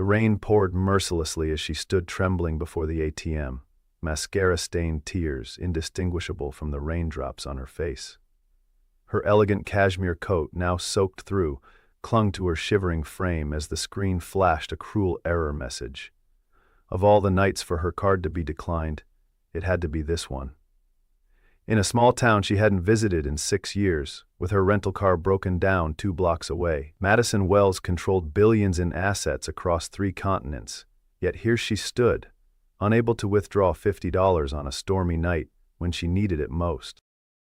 The rain poured mercilessly as she stood trembling before the ATM, mascara-stained tears indistinguishable from the raindrops on her face. Her elegant cashmere coat, now soaked through, clung to her shivering frame as the screen flashed a cruel error message. Of all the nights for her card to be declined, it had to be this one. In a small town she hadn't visited in 6 years, with her rental car broken down 2 blocks away, Madison Wells controlled billions in assets across 3 continents, yet here she stood, unable to withdraw $50 on a stormy night when she needed it most.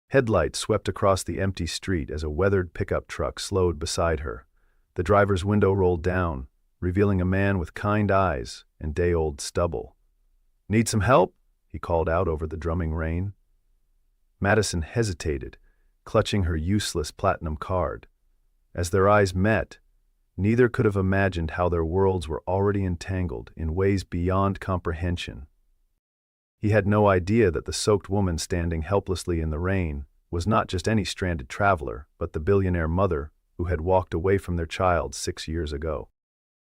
Headlights swept across the empty street as a weathered pickup truck slowed beside her. The driver's window rolled down, revealing a man with kind eyes and day-old stubble. "Need some help?" he called out over the drumming rain. Madison hesitated, clutching her useless platinum card. As their eyes met, neither could have imagined how their worlds were already entangled in ways beyond comprehension. He had no idea that the soaked woman standing helplessly in the rain was not just any stranded traveler, but the billionaire mother who had walked away from their child 6 years ago.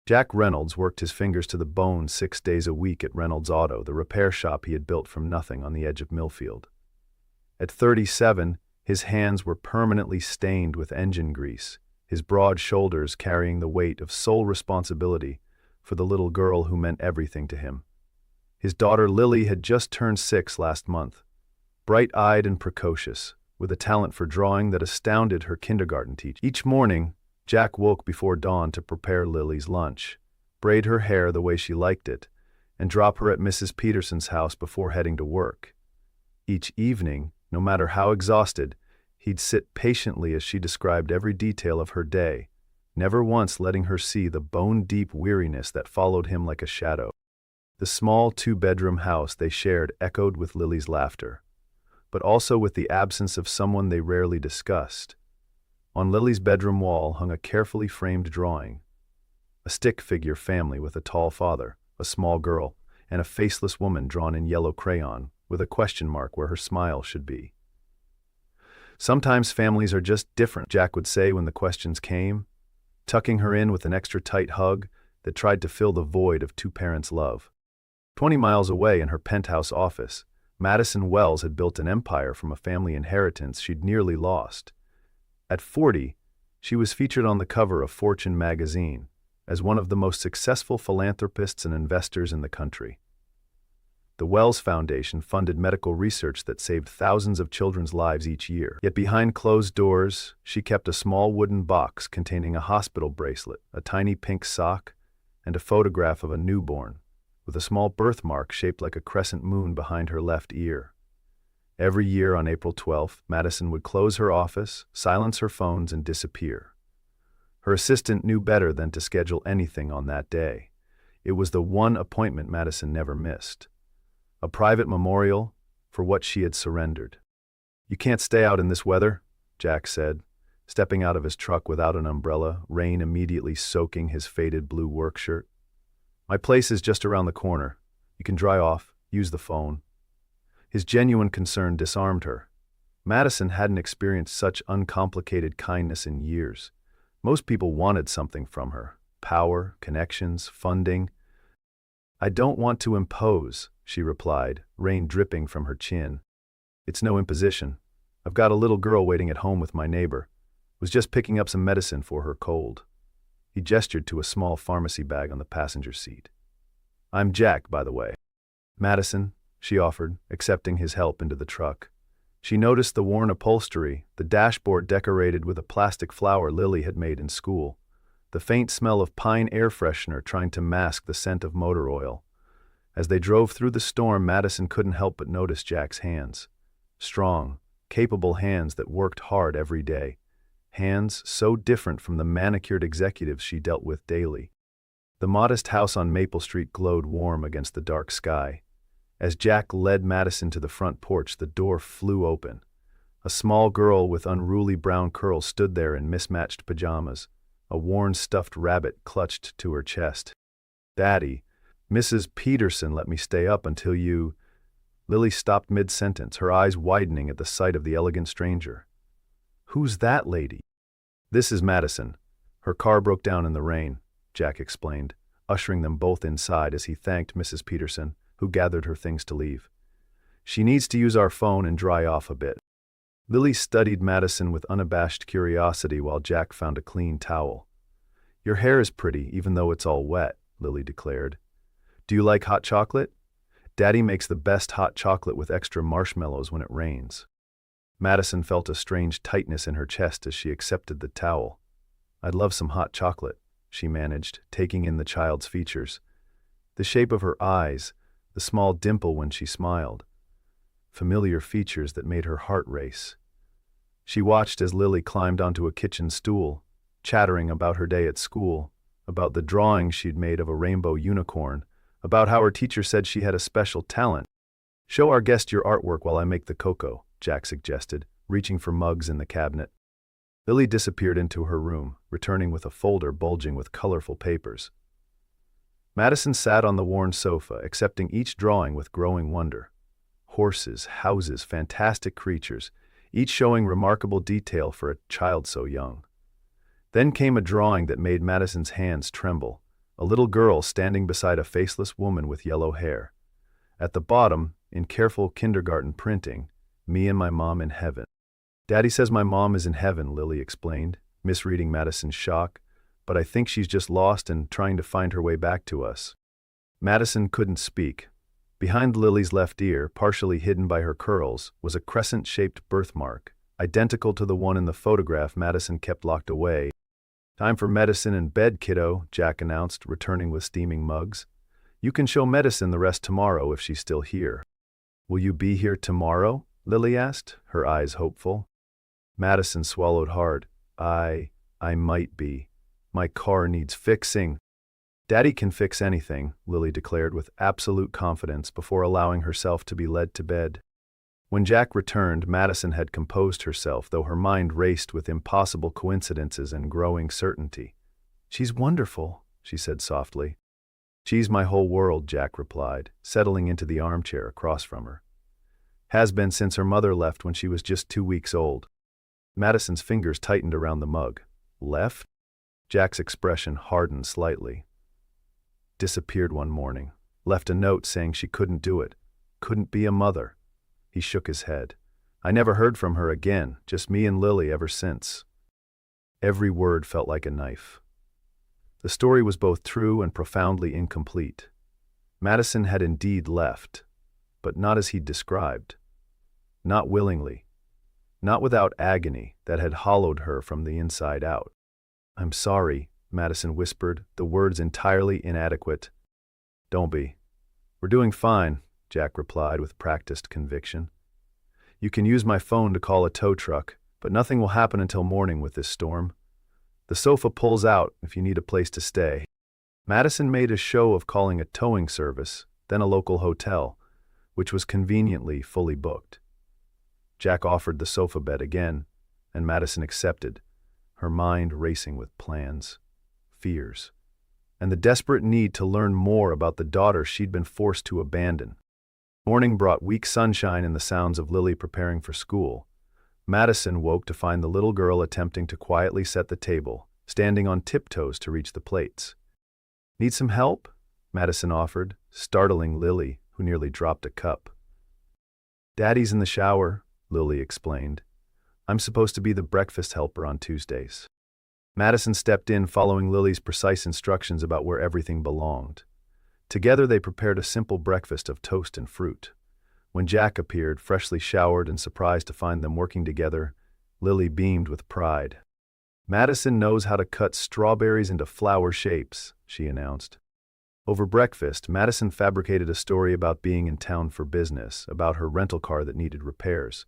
Jack Reynolds worked his fingers to the bone 6 days a week at Reynolds Auto, the repair shop he had built from nothing on the edge of Millfield. At 37, his hands were permanently stained with engine grease, his broad shoulders carrying the weight of sole responsibility for the little girl who meant everything to him. His daughter Lily had just turned 6 last month, bright-eyed and precocious, with a talent for drawing that astounded her kindergarten teacher. Each morning, Jack woke before dawn to prepare Lily's lunch, braid her hair the way she liked it, and drop her at Mrs. Peterson's house before heading to work. Each evening, no matter how exhausted, he'd sit patiently as she described every detail of her day, never once letting her see the bone-deep weariness that followed him like a shadow. The small 2-bedroom house they shared echoed with Lily's laughter, but also with the absence of someone they rarely discussed. On Lily's bedroom wall hung a carefully framed drawing, a stick-figure family with a tall father, a small girl, and a faceless woman drawn in yellow crayon, with a question mark where her smile should be. "Sometimes families are just different," Jack would say when the questions came, tucking her in with an extra tight hug that tried to fill the void of 2 parents' love. 20 miles away in her penthouse office, Madison Wells had built an empire from a family inheritance she'd nearly lost. At 40, she was featured on the cover of Fortune magazine as one of the most successful philanthropists and investors in the country. The Wells Foundation funded medical research that saved thousands of children's lives each year. Yet behind closed doors, she kept a small wooden box containing a hospital bracelet, a tiny pink sock, and a photograph of a newborn, with a small birthmark shaped like a crescent moon behind her left ear. Every year on April 12th, Madison would close her office, silence her phones, and disappear. Her assistant knew better than to schedule anything on that day. It was the one appointment Madison never missed. A private memorial for what she had surrendered. "You can't stay out in this weather," Jack said, stepping out of his truck without an umbrella, rain immediately soaking his faded blue work shirt. "My place is just around the corner. You can dry off, use the phone." His genuine concern disarmed her. Madison hadn't experienced such uncomplicated kindness in years. Most people wanted something from her: power, connections, funding. "I don't want to impose," she replied, rain dripping from her chin. "It's no imposition. I've got a little girl waiting at home with my neighbor. Was just picking up some medicine for her cold." He gestured to a small pharmacy bag on the passenger seat. "I'm Jack, by the way." "Madison," she offered, accepting his help into the truck. She noticed the worn upholstery, the dashboard decorated with a plastic flower Lily had made in school, the faint smell of pine air freshener trying to mask the scent of motor oil. As they drove through the storm, Madison couldn't help but notice Jack's hands. Strong, capable hands that worked hard every day. Hands so different from the manicured executives she dealt with daily. The modest house on Maple Street glowed warm against the dark sky. As Jack led Madison to the front porch, the door flew open. A small girl with unruly brown curls stood there in mismatched pajamas, a worn stuffed rabbit clutched to her chest. "Daddy, Mrs. Peterson let me stay up until you—" Lily stopped mid-sentence, her eyes widening at the sight of the elegant stranger. "Who's that lady?" "This is Madison. Her car broke down in the rain," Jack explained. ushering them both inside as he thanked Mrs. Peterson, who gathered her things to leave. She needs to use our phone and dry off a bit. Lily studied Madison with unabashed curiosity while Jack found a clean towel. Your hair is pretty, even though it's all wet, Lily declared. Do you like hot chocolate? Daddy makes the best hot chocolate with extra marshmallows when it rains. Madison felt a strange tightness in her chest as she accepted the towel. I'd love some hot chocolate, she managed, taking in the child's features. The shape of her eyes, the small dimple when she smiled. Familiar features that made her heart race. She watched as Lily climbed onto a kitchen stool, chattering about her day at school, about the drawing she'd made of a rainbow unicorn, about how her teacher said she had a special talent. Show our guest your artwork while I make the cocoa, Jack suggested, reaching for mugs in the cabinet. Lily disappeared into her room, returning with a folder bulging with colorful papers. Madison sat on the worn sofa, accepting each drawing with growing wonder. Horses, houses, fantastic creatures, each showing remarkable detail for a child so young. Then came a drawing that made Madison's hands tremble, a little girl standing beside a faceless woman with yellow hair. At the bottom, in careful kindergarten printing, me and my mom in heaven. Daddy says my mom is in heaven, Lily explained, misreading Madison's shock, but I think she's just lost and trying to find her way back to us. Madison couldn't speak. Behind Lily's left ear, partially hidden by her curls, was a crescent-shaped birthmark, identical to the one in the photograph Madison kept locked away. Time for medicine and bed, kiddo, Jack announced, returning with steaming mugs. You can show medicine the rest tomorrow if she's still here. Will you be here tomorrow? Lily asked, her eyes hopeful. Madison swallowed hard. I might be. My car needs fixing. Daddy can fix anything, Lily declared with absolute confidence before allowing herself to be led to bed. When Jack returned, Madison had composed herself, though her mind raced with impossible coincidences and growing certainty. She's wonderful, she said softly. She's my whole world, Jack replied, settling into the armchair across from her. Has been since her mother left when she was just 2 weeks old. Madison's fingers tightened around the mug. Left? Jack's expression hardened slightly. Disappeared one morning. Left a note saying she couldn't do it. Couldn't be a mother. He shook his head. I never heard from her again, just me and Lily ever since. Every word felt like a knife. The story was both true and profoundly incomplete. Madison had indeed left, but not as he'd described. Not willingly. Not without agony that had hollowed her from the inside out. I'm sorry, Madison whispered, the words entirely inadequate. Don't be. We're doing fine, Jack replied with practiced conviction. You can use my phone to call a tow truck, but nothing will happen until morning with this storm. The sofa pulls out if you need a place to stay. Madison made a show of calling a towing service, then a local hotel, which was conveniently fully booked. Jack offered the sofa bed again, and Madison accepted, her mind racing with plans, fears, and the desperate need to learn more about the daughter she'd been forced to abandon. Morning brought weak sunshine and the sounds of Lily preparing for school. Madison woke to find the little girl attempting to quietly set the table, standing on tiptoes to reach the plates. Need some help? Madison offered, startling Lily, who nearly dropped a cup. Daddy's in the shower, Lily explained. I'm supposed to be the breakfast helper on Tuesdays. Madison stepped in following Lily's precise instructions about where everything belonged. Together they prepared a simple breakfast of toast and fruit. When Jack appeared, freshly showered and surprised to find them working together, Lily beamed with pride. Madison knows how to cut strawberries into flower shapes, she announced. Over breakfast, Madison fabricated a story about being in town for business, about her rental car that needed repairs.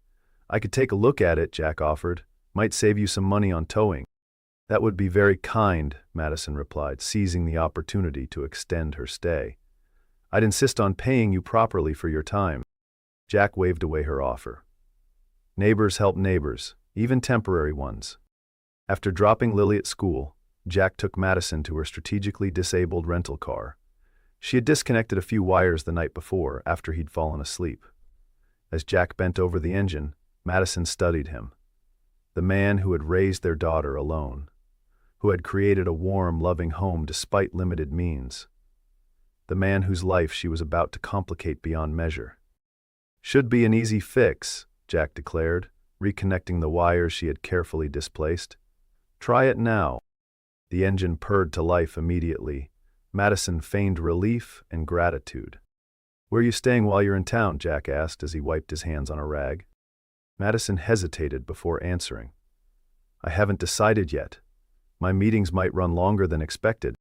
I could take a look at it, Jack offered. Might save you some money on towing. That would be very kind, Madison replied, seizing the opportunity to extend her stay. I'd insist on paying you properly for your time. Jack waved away her offer. Neighbors help neighbors, even temporary ones. After dropping Lily at school, Jack took Madison to her strategically disabled rental car. She had disconnected a few wires the night before, after he'd fallen asleep. As Jack bent over the engine, Madison studied him. The man who had raised their daughter alone, who had created a warm, loving home despite limited means. the man whose life she was about to complicate beyond measure. "Should be an easy fix," Jack declared, reconnecting the wires she had carefully displaced. "Try it now." The engine purred to life immediately. Madison feigned relief and gratitude. "Where are you staying while you're in town?" Jack asked as he wiped his hands on a rag. Madison hesitated before answering. "I haven't decided yet. My meetings might run longer than expected."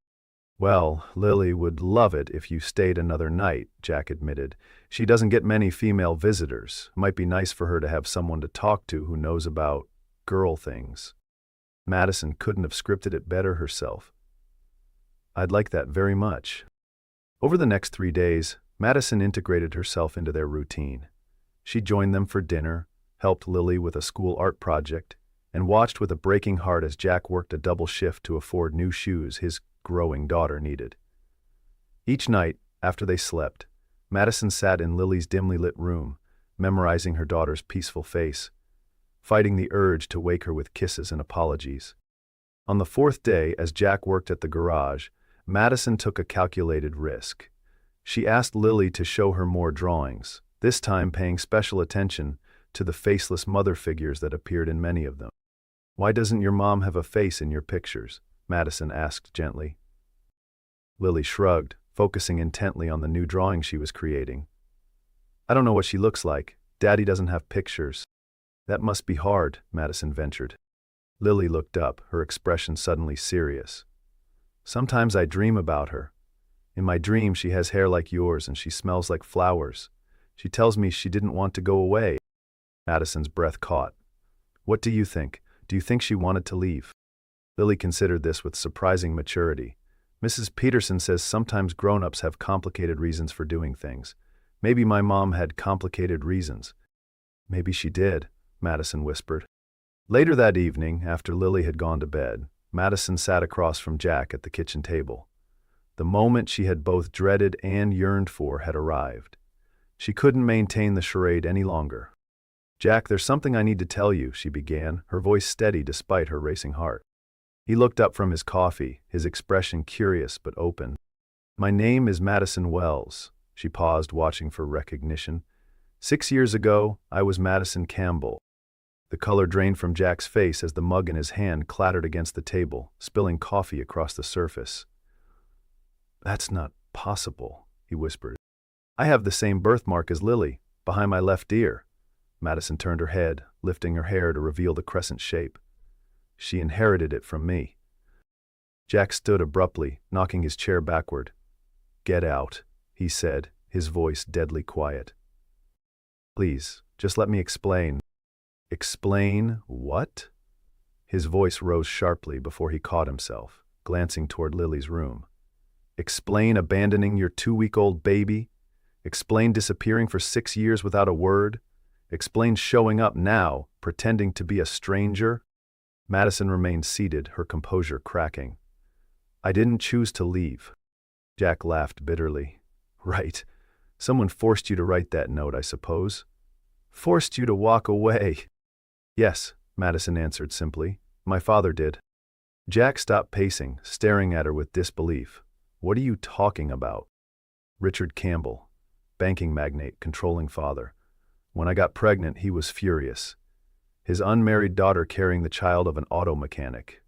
"Well, Lily would love it if you stayed another night," Jack admitted. "She doesn't get many female visitors. Might be nice for her to have someone to talk to who knows about girl things." Madison couldn't have scripted it better herself. "I'd like that very much." Over the next 3 days, Madison integrated herself into their routine. She joined them for dinner, helped Lily with a school art project, and watched with a breaking heart as Jack worked a double shift to afford new shoes his growing daughter needed. Each night, after they slept, Madison sat in Lily's dimly lit room, memorizing her daughter's peaceful face, fighting the urge to wake her with kisses and apologies. On the 4th day, as Jack worked at the garage, Madison took a calculated risk. She asked Lily to show her more drawings, this time paying special attention to the faceless mother figures that appeared in many of them. "Why doesn't your mom have a face in your pictures?" Madison asked gently. Lily shrugged, focusing intently on the new drawing she was creating. "I don't know what she looks like. Daddy doesn't have pictures." "That must be hard," Madison ventured. Lily looked up, her expression suddenly serious. "Sometimes I dream about her. In my dream she has hair like yours and she smells like flowers. She tells me she didn't want to go away." Madison's breath caught. "What do you think? Do you think she wanted to leave?" Lily considered this with surprising maturity. "Mrs. Peterson says sometimes grown-ups have complicated reasons for doing things. Maybe my mom had complicated reasons." "Maybe she did," Madison whispered. Later that evening, after Lily had gone to bed, Madison sat across from Jack at the kitchen table. The moment she had both dreaded and yearned for had arrived. She couldn't maintain the charade any longer. "Jack, there's something I need to tell you," she began, her voice steady despite her racing heart. He looked up from his coffee, his expression curious but open. "My name is Madison Wells." She paused, watching for recognition. 6 years ago, I was Madison Campbell." The color drained from Jack's face as the mug in his hand clattered against the table, spilling coffee across the surface. "That's not possible," he whispered. "I have the same birthmark as Lily, behind my left ear." Madison turned her head, lifting her hair to reveal the crescent shape. "She inherited it from me." Jack stood abruptly, knocking his chair backward. "Get out," he said, his voice deadly quiet. "Please, just let me explain." "Explain what?" His voice rose sharply before he caught himself, glancing toward Lily's room. "Explain abandoning your 2-week-old baby? Explain disappearing for 6 years without a word? Explain showing up now, pretending to be a stranger?" Madison remained seated, her composure cracking. "I didn't choose to leave." Jack laughed bitterly. "Right. Someone forced you to write that note, I suppose. Forced you to walk away." "Yes," Madison answered simply. "My father did." Jack stopped pacing, staring at her with disbelief. "What are you talking about?" "Richard Campbell, banking magnate, controlling father. When I got pregnant, he was furious. His unmarried daughter carrying the child of an auto mechanic."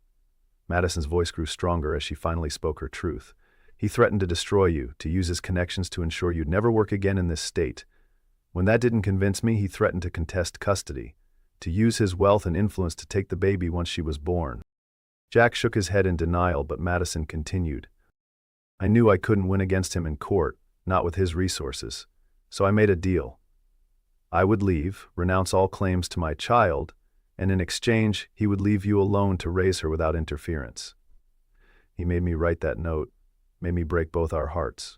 Madison's voice grew stronger as she finally spoke her truth. "He threatened to destroy you, to use his connections to ensure you'd never work again in this state. When that didn't convince me, he threatened to contest custody, to use his wealth and influence to take the baby once she was born." Jack shook his head in denial, but Madison continued. "I knew I couldn't win against him in court, not with his resources. So I made a deal. I would leave, renounce all claims to my child, and in exchange, he would leave you alone to raise her without interference. He made me write that note, made me break both our hearts."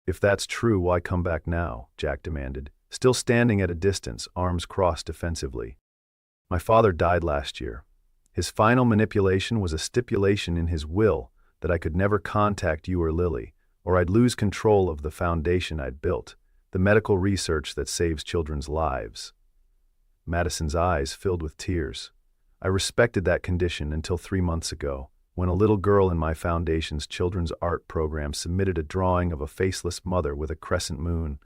"If that's true, why come back now?" Jack demanded, still standing at a distance, arms crossed defensively. "My father died last year. His final manipulation was a stipulation in his will that I could never contact you or Lily, or I'd lose control of the foundation I'd built, the medical research that saves children's lives." Madison's eyes filled with tears. "I respected that condition until 3 months ago, when a little girl in my foundation's children's art program submitted a drawing of a faceless mother with a crescent moon.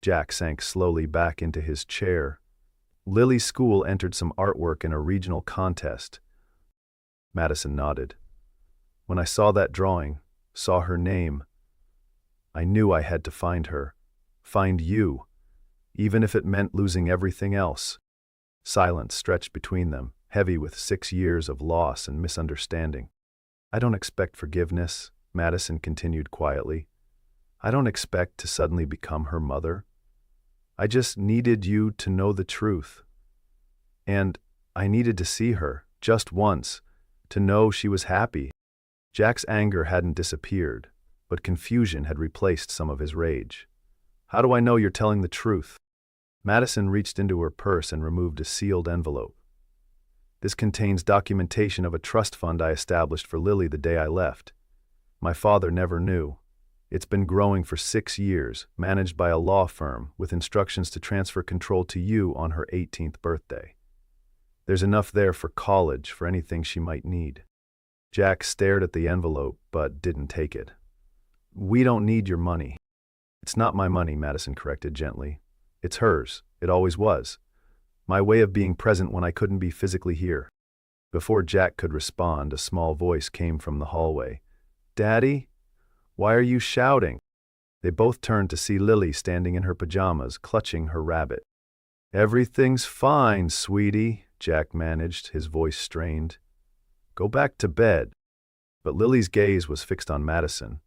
Jack sank slowly back into his chair. Lily's school entered some artwork in a regional contest. Madison nodded. When I saw that drawing, saw her name, I knew I had to find her. Find you, even if it meant losing everything else. Silence stretched between them, heavy with 6 years of loss and misunderstanding. I don't expect forgiveness, Madison continued quietly. I don't expect to suddenly become her mother. I just needed you to know the truth. And I needed to see her, just once, to know she was happy. Jack's anger hadn't disappeared, but confusion had replaced some of his rage. How do I know you're telling the truth? Madison reached into her purse and removed a sealed envelope. This contains documentation of a trust fund I established for Lily the day I left. My father never knew. It's been growing for 6 years, managed by a law firm, with instructions to transfer control to you on her 18th birthday. There's enough there for college, for anything she might need. Jack stared at the envelope, but didn't take it. We don't need your money. It's not my money, Madison corrected gently. It's hers. It always was. My way of being present when I couldn't be physically here. Before Jack could respond, a small voice came from the hallway. Daddy? Why are you shouting? They both turned to see Lily standing in her pajamas, clutching her rabbit. Everything's fine, sweetie, Jack managed, his voice strained. Go back to bed. But Lily's gaze was fixed on Madison,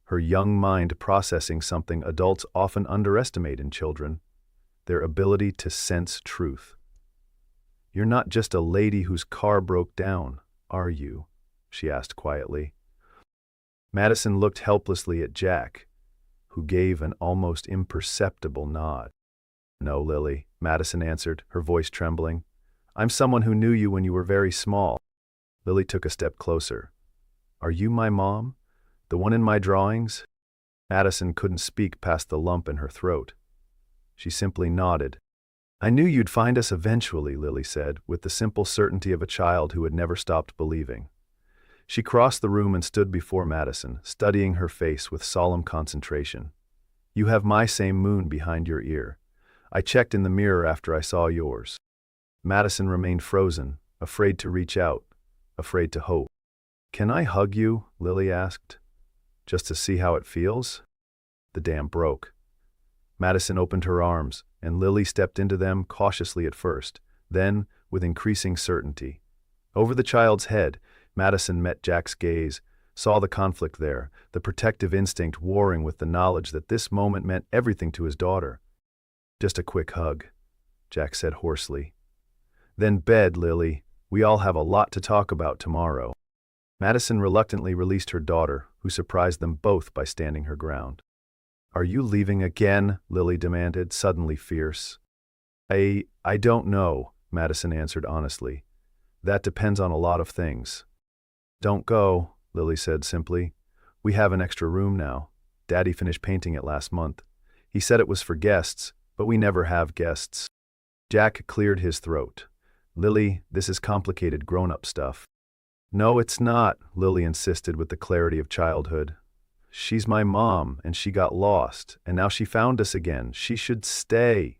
her young mind processing something adults often underestimate in children, their ability to sense truth. You're not just a lady whose car broke down, are you? She asked quietly. Madison looked helplessly at Jack, who gave an almost imperceptible nod. No, Lily, Madison answered, her voice trembling. I'm someone who knew you when you were very small. Lily took a step closer. Are you my mom? The one in my drawings? Madison couldn't speak past the lump in her throat. She simply nodded. I knew you'd find us eventually, Lily said, with the simple certainty of a child who had never stopped believing. She crossed the room and stood before Madison, studying her face with solemn concentration. You have my same moon behind your ear. I checked in the mirror after I saw yours. Madison remained frozen, afraid to reach out, afraid to hope. Can I hug you? Lily asked. Just to see how it feels? The dam broke. Madison opened her arms, and Lily stepped into them cautiously at first, then with increasing certainty. Over the child's head, Madison met Jack's gaze, saw the conflict there, the protective instinct warring with the knowledge that this moment meant everything to his daughter. Just a quick hug, Jack said hoarsely. Then bed, Lily. We all have a lot to talk about tomorrow. Madison reluctantly released her daughter, who surprised them both by standing her ground. Are you leaving again? Lily demanded, suddenly fierce. I don't know, Madison answered honestly. That depends on a lot of things. Don't go, Lily said simply. We have an extra room now. Daddy finished painting it last month. He said it was for guests, but we never have guests. Jack cleared his throat. Lily, this is complicated grown-up stuff. No, it's not, Lily insisted with the clarity of childhood. She's my mom, and she got lost, and now she found us again. She should stay.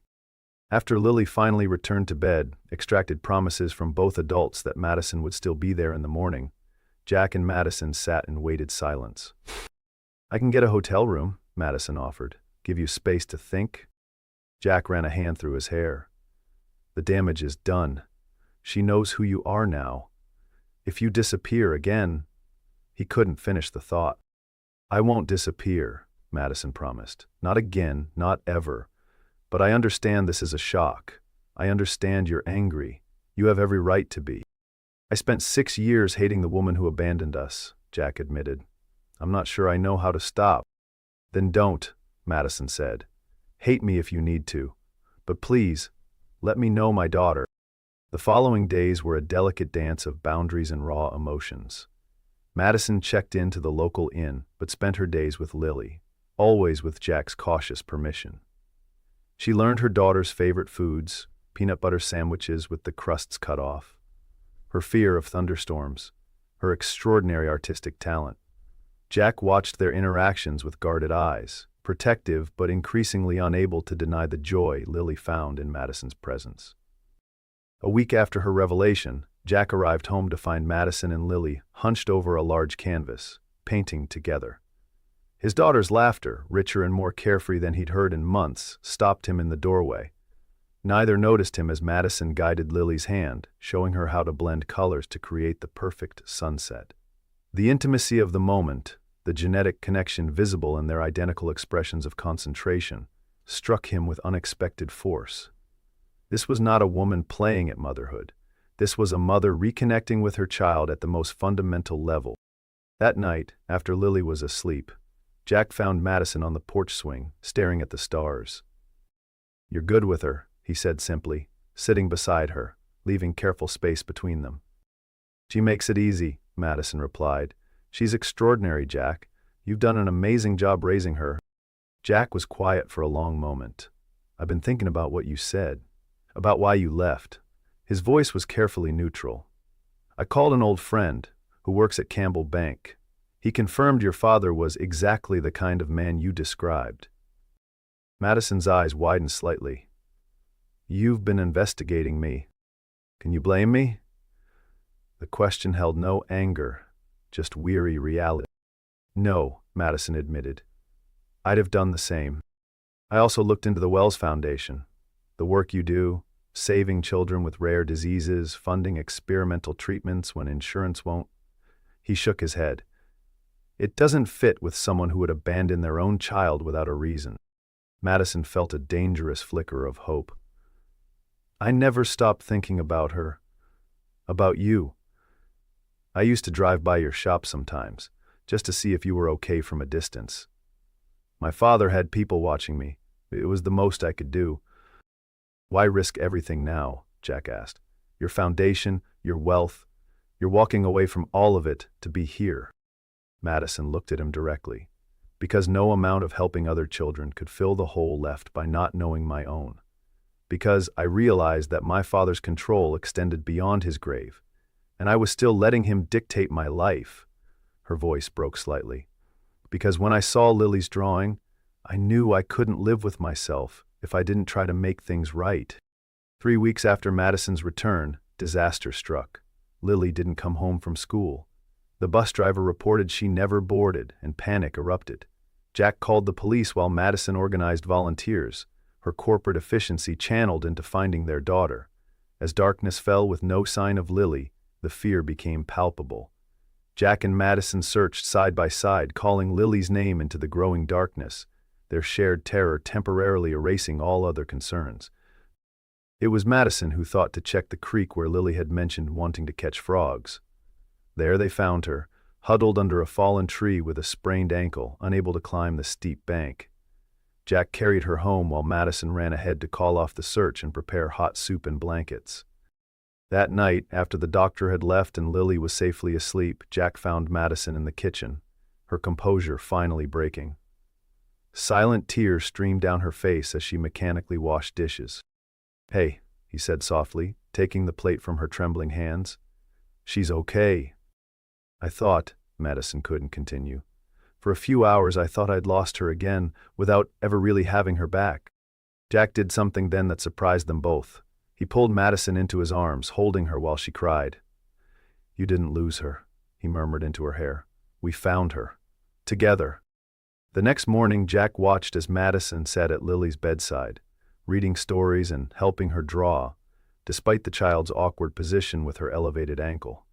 After Lily finally returned to bed, extracted promises from both adults that Madison would still be there in the morning, Jack and Madison sat in waited silence. I can get a hotel room, Madison offered. Give you space to think. Jack ran a hand through his hair. The damage is done. She knows who you are now. If you disappear again, he couldn't finish the thought. I won't disappear, Madison promised. Not again, not ever. But I understand this is a shock. I understand you're angry. You have every right to be. I spent 6 years hating the woman who abandoned us, Jack admitted. I'm not sure I know how to stop. Then don't, Madison said. Hate me if you need to. But please, let me know my daughter. The following days were a delicate dance of boundaries and raw emotions. Madison checked into the local inn, but spent her days with Lily, always with Jack's cautious permission. She learned her daughter's favorite foods, peanut butter sandwiches with the crusts cut off, her fear of thunderstorms, her extraordinary artistic talent. Jack watched their interactions with guarded eyes, protective but increasingly unable to deny the joy Lily found in Madison's presence. A week after her revelation, Jack arrived home to find Madison and Lily hunched over a large canvas, painting together. His daughter's laughter, richer and more carefree than he'd heard in months, stopped him in the doorway. Neither noticed him as Madison guided Lily's hand, showing her how to blend colors to create the perfect sunset. The intimacy of the moment, the genetic connection visible in their identical expressions of concentration, struck him with unexpected force. This was not a woman playing at motherhood. This was a mother reconnecting with her child at the most fundamental level. That night, after Lily was asleep, Jack found Madison on the porch swing, staring at the stars. "You're good with her," he said simply, sitting beside her, leaving careful space between them. "She makes it easy," Madison replied. "She's extraordinary, Jack. You've done an amazing job raising her." Jack was quiet for a long moment. "I've been thinking about what you said, about why you left." His voice was carefully neutral. "I called an old friend who works at Campbell Bank. He confirmed your father was exactly the kind of man you described." Madison's eyes widened slightly. "You've been investigating me. Can you blame me?" The question held no anger, just weary reality. "No," Madison admitted. "I'd have done the same. I also looked into the Wells Foundation. The work you do, saving children with rare diseases, funding experimental treatments when insurance won't." He shook his head. "It doesn't fit with someone who would abandon their own child without a reason." Madison felt a dangerous flicker of hope. "I never stopped thinking about her. About you. I used to drive by your shop sometimes, just to see if you were okay from a distance. My father had people watching me. It was the most I could do." "Why risk everything now?" Jack asked. "Your foundation, your wealth. You're walking away from all of it to be here." Madison looked at him directly. "Because no amount of helping other children could fill the hole left by not knowing my own. Because I realized that my father's control extended beyond his grave, and I was still letting him dictate my life." Her voice broke slightly. "Because when I saw Lily's drawing, I knew I couldn't live with myself if I didn't try to make things right." 3 weeks after Madison's return, disaster struck. Lily didn't come home from school. The bus driver reported she never boarded, and panic erupted. Jack called the police while Madison organized volunteers, her corporate efficiency channeled into finding their daughter. As darkness fell with no sign of Lily, the fear became palpable. Jack and Madison searched side by side, calling Lily's name into the growing darkness, their shared terror temporarily erasing all other concerns. It was Madison who thought to check the creek where Lily had mentioned wanting to catch frogs. There they found her, huddled under a fallen tree with a sprained ankle, unable to climb the steep bank. Jack carried her home while Madison ran ahead to call off the search and prepare hot soup and blankets. That night, after the doctor had left and Lily was safely asleep, Jack found Madison in the kitchen, her composure finally breaking. Silent tears streamed down her face as she mechanically washed dishes. "Hey," he said softly, taking the plate from her trembling hands. "She's okay." "I thought," Madison couldn't continue. "For a few hours I thought I'd lost her again, without ever really having her back." Jack did something then that surprised them both. He pulled Madison into his arms, holding her while she cried. "You didn't lose her," he murmured into her hair. "We found her. Together." The next morning, Jack watched as Madison sat at Lily's bedside, reading stories and helping her draw, despite the child's awkward position with her elevated ankle.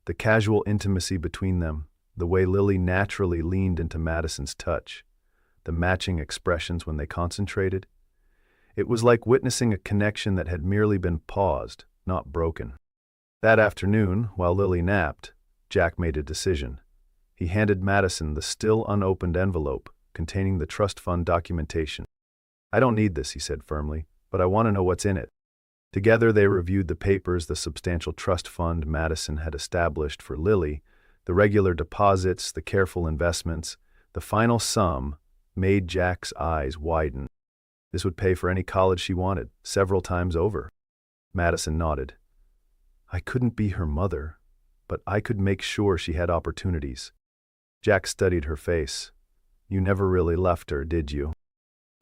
The casual intimacy between them, the way Lily naturally leaned into Madison's touch, the matching expressions when they concentrated, it was like witnessing a connection that had merely been paused, not broken. That afternoon, while Lily napped, Jack made a decision. He handed Madison the still unopened envelope containing the trust fund documentation. "I don't need this," he said firmly, "but I want to know what's in it." Together they reviewed the papers, the substantial trust fund Madison had established for Lily, the regular deposits, the careful investments. The final sum made Jack's eyes widen. This would pay for any college she wanted, several times over. Madison nodded. "I couldn't be her mother, but I could make sure she had opportunities. Jack studied her face. You never really left her, did you?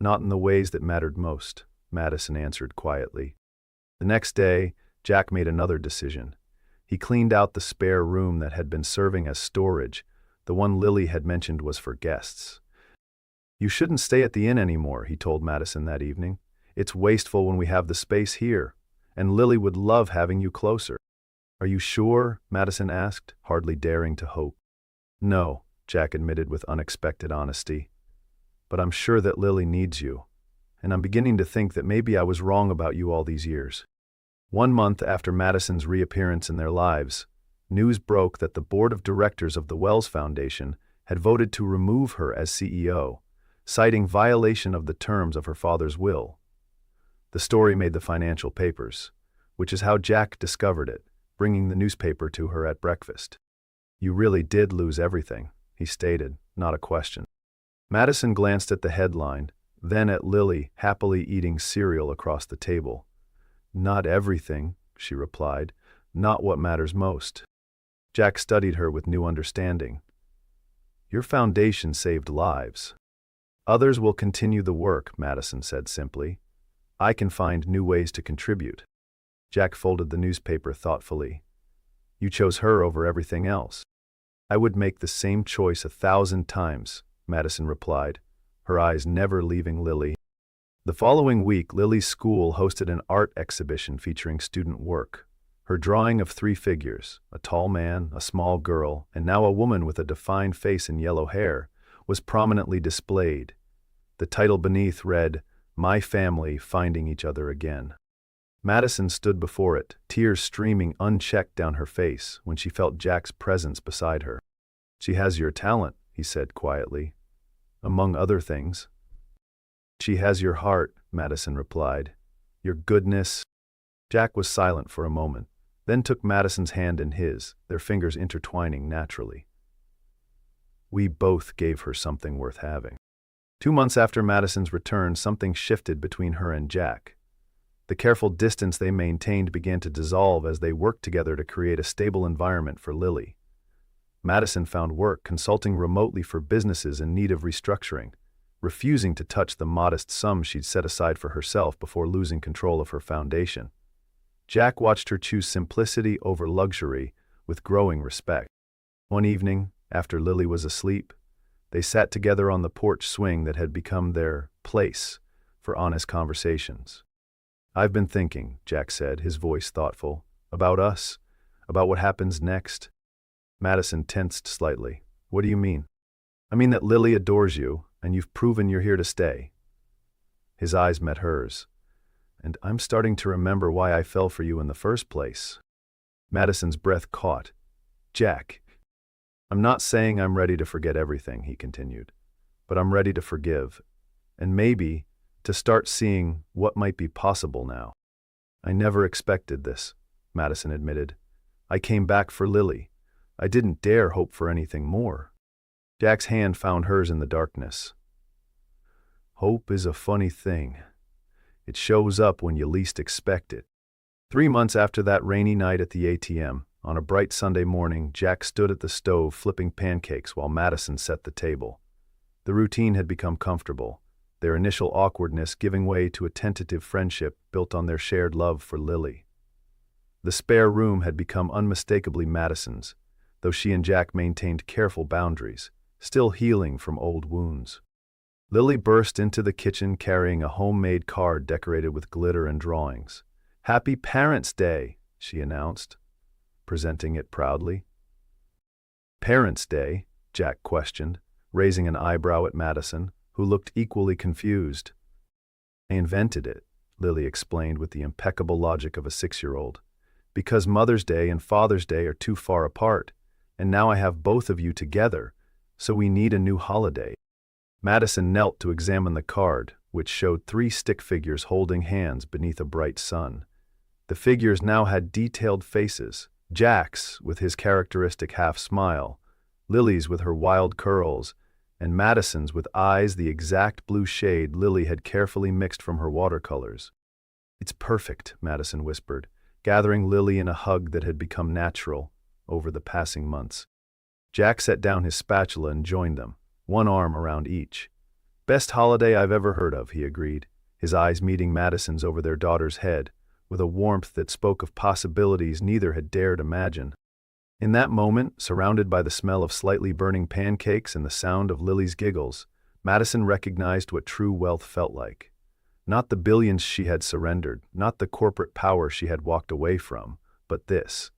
Not in the ways that mattered most, Madison answered quietly. The next day, Jack made another decision. He cleaned out the spare room that had been serving as storage. The one Lily had mentioned was for guests. You shouldn't stay at the inn anymore, he told Madison that evening. It's wasteful when we have the space here, and Lily would love having you closer. Are you sure? Madison asked, hardly daring to hope. No, Jack admitted with unexpected honesty. But I'm sure that Lily needs you, and I'm beginning to think that maybe I was wrong about you all these years. 1 month after Madison's reappearance in their lives, news broke that the board of directors of the Wells Foundation had voted to remove her as CEO, citing violation of the terms of her father's will. The story made the financial papers, which is how Jack discovered it, bringing the newspaper to her at breakfast. You really did lose everything, he stated, not a question. Madison glanced at the headline, then at Lily happily eating cereal across the table. Not everything, she replied, not what matters most. Jack studied her with new understanding. Your foundation saved lives. Others will continue the work, Madison said simply. I can find new ways to contribute. Jack folded the newspaper thoughtfully. You chose her over everything else. I would make the same choice 1,000 times, Madison replied, her eyes never leaving Lily. The following week, Lily's school hosted an art exhibition featuring student work. Her drawing of 3 figures, a tall man, a small girl, and now a woman with a defined face and yellow hair, was prominently displayed. The title beneath read, My Family Finding Each Other Again. Madison stood before it, tears streaming unchecked down her face when she felt Jack's presence beside her. She has your talent, he said quietly. Among other things. She has your heart, Madison replied. Your goodness. Jack was silent for a moment, then took Madison's hand in his, their fingers intertwining naturally. We both gave her something worth having. 2 months after Madison's return, something shifted between her and Jack. The careful distance they maintained began to dissolve as they worked together to create a stable environment for Lily. Madison found work consulting remotely for businesses in need of restructuring, refusing to touch the modest sum she'd set aside for herself before losing control of her foundation. Jack watched her choose simplicity over luxury with growing respect. One evening, after Lily was asleep, they sat together on the porch swing that had become their place for honest conversations. I've been thinking, Jack said, his voice thoughtful, about us, about what happens next. Madison tensed slightly. What do you mean? I mean that Lily adores you, and you've proven you're here to stay. His eyes met hers. And I'm starting to remember why I fell for you in the first place. Madison's breath caught. Jack, I'm not saying I'm ready to forget everything, he continued, but I'm ready to forgive, and maybe to start seeing what might be possible now. I never expected this, Madison admitted. I came back for Lily. I didn't dare hope for anything more. Jack's hand found hers in the darkness. Hope is a funny thing. It shows up when you least expect it. 3 months after that rainy night at the ATM, on a bright Sunday morning, Jack stood at the stove flipping pancakes while Madison set the table. The routine had become comfortable, their initial awkwardness giving way to a tentative friendship built on their shared love for Lily. The spare room had become unmistakably Madison's, though she and Jack maintained careful boundaries, still healing from old wounds. Lily burst into the kitchen carrying a homemade card decorated with glitter and drawings. Happy Parents' Day, she announced, presenting it proudly. Parents' Day? Jack questioned, raising an eyebrow at Madison, who looked equally confused. I invented it, Lily explained with the impeccable logic of a 6-year-old, because Mother's Day and Father's Day are too far apart, and now I have both of you together, so we need a new holiday. Madison knelt to examine the card, which showed 3 stick figures holding hands beneath a bright sun. The figures now had detailed faces, Jack's with his characteristic half-smile, Lily's with her wild curls, and Madison's with eyes the exact blue shade Lily had carefully mixed from her watercolors. It's perfect, Madison whispered, gathering Lily in a hug that had become natural. over the passing months. Jack set down his spatula and joined them, one arm around each. "Best holiday I've ever heard of," he agreed, his eyes meeting Madison's over their daughter's head, with a warmth that spoke of possibilities neither had dared imagine. In that moment, surrounded by the smell of slightly burning pancakes and the sound of Lily's giggles, Madison recognized what true wealth felt like. Not the billions she had surrendered, not the corporate power she had walked away from, but this,